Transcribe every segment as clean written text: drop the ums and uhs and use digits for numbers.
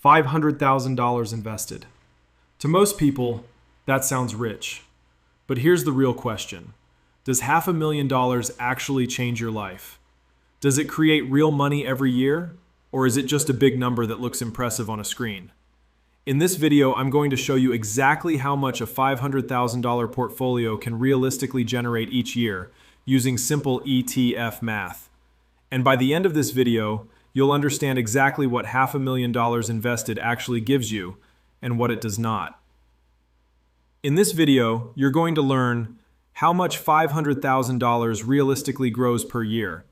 $500,000 invested. To most people, that sounds rich. But here's the real question. Does $500,000 actually change your life? Does it create real money every year? Or is it just a big number that looks impressive on a screen? In this video, I'm going to show you exactly how much a $500,000 portfolio can realistically generate each year using simple ETF math. And by the end of this video, you'll understand exactly what $500,000 invested actually gives you and what it does not. In this video, you're going to learn how much $500,000 realistically grows per year,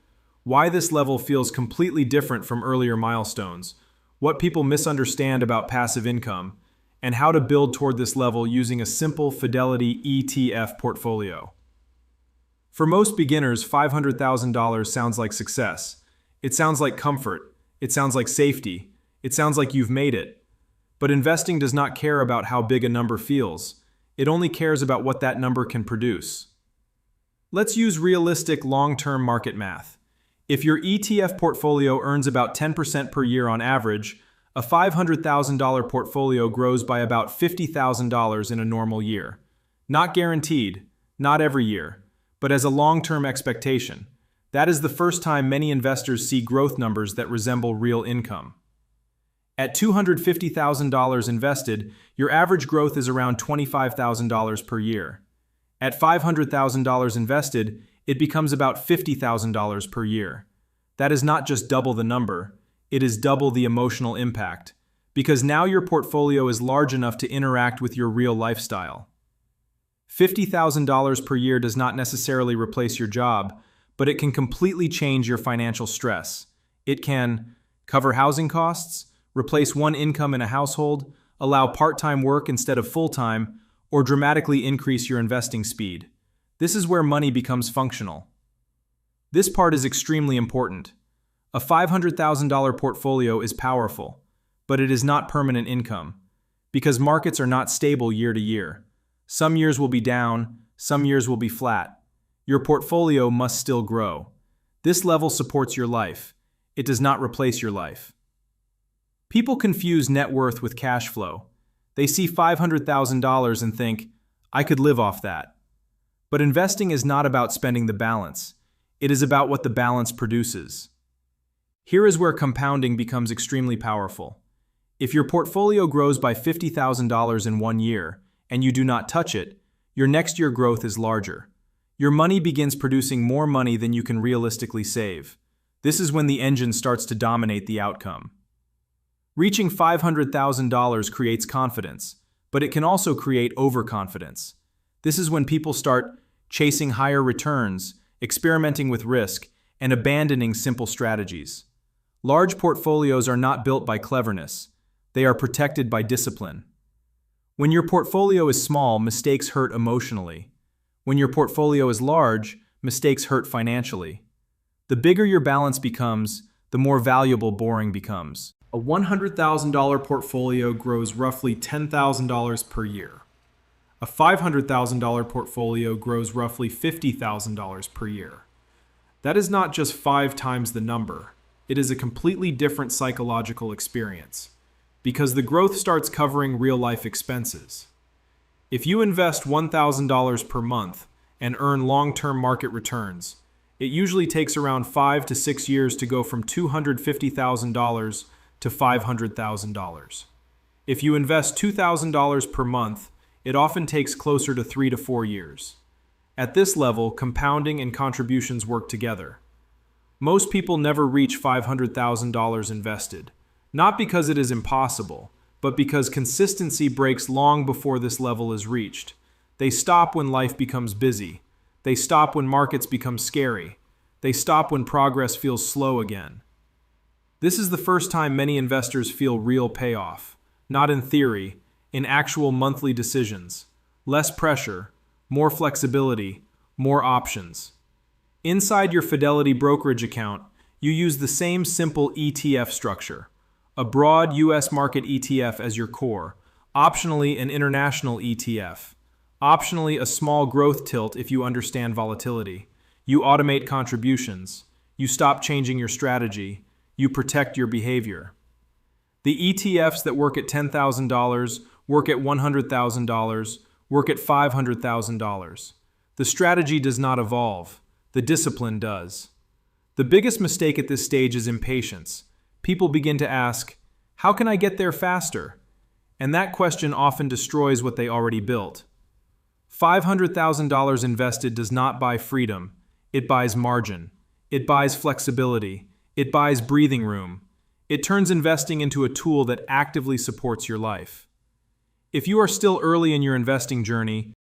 why this level feels completely different from earlier milestones, what people misunderstand about passive income, and how to build toward this level using a simple fidelity ETF portfolio. For most beginners, $500,000 sounds like success. It sounds like comfort. It sounds like safety. It sounds like you've made it. But investing does not care about how big a number feels. It only cares about what that number can produce. Let's use realistic long-term market math. If your ETF portfolio earns about 10% per year on average, a $500,000 portfolio grows by about $50,000 in a normal year. Not guaranteed, not every year, but as a long-term expectation. That is the first time many investors see growth numbers that resemble real income. At $250,000 invested, your average growth is around $25,000 per year. At $500,000 invested, it becomes about $50,000 per year. That is not just double the number, it is double the emotional impact, because now your portfolio is large enough to interact with your real lifestyle. $50,000 per year does not necessarily replace your job, but it can completely change your financial stress. It can cover housing costs, replace one income in a household, allow part-time work instead of full-time, or dramatically increase your investing speed. This is where money becomes functional. This part is extremely important. A $500,000 portfolio is powerful, but it is not permanent income, because markets are not stable year to year. Some years will be down, some years will be flat. Your portfolio must still grow. This level supports your life. It does not replace your life. People confuse net worth with cash flow. They see $500,000 and think, I could live off that. But investing is not about spending the balance. It is about what the balance produces. Here is where compounding becomes extremely powerful. If your portfolio grows by $50,000 in 1 year, and you do not touch it, your next year growth is larger. Your money begins producing more money than you can realistically save. This is when the engine starts to dominate the outcome. Reaching $500,000 creates confidence, but it can also create overconfidence. This is when people start chasing higher returns, experimenting with risk, and abandoning simple strategies. Large portfolios are not built by cleverness. They are protected by discipline. When your portfolio is small, mistakes hurt emotionally. When your portfolio is large, mistakes hurt financially. The bigger your balance becomes, the more valuable boring becomes. A $100,000 portfolio grows roughly $10,000 per year. A $500,000 portfolio grows roughly $50,000 per year. That is not just 5 times the number. It is a completely different psychological experience, because the growth starts covering real-life expenses. If you invest $1,000 per month and earn long-term market returns, it usually takes around 5 to 6 years to go from $250,000 to $500,000. If you invest $2,000 per month, it often takes closer to 3 to 4 years. At this level, compounding and contributions work together. Most people never reach $500,000 invested, not because it is impossible, but because consistency breaks long before this level is reached. They stop when life becomes busy. They stop when markets become scary. They stop when progress feels slow again. This is the first time many investors feel real payoff, not in theory, in actual monthly decisions. Less pressure, more flexibility, more options. Inside your Fidelity brokerage account, you use the same simple ETF structure. A broad U.S. market ETF as your core, optionally an international ETF, optionally a small growth tilt if you understand volatility. You automate contributions. You stop changing your strategy. You protect your behavior. The ETFs that work at $10,000 work at $100,000, work at $500,000. The strategy does not evolve. The discipline does. The biggest mistake at this stage is impatience. People begin to ask, how can I get there faster? And that question often destroys what they already built. $500,000 invested does not buy freedom. It buys margin. It buys flexibility. It buys breathing room. It turns investing into a tool that actively supports your life. If you are still early in your investing journey,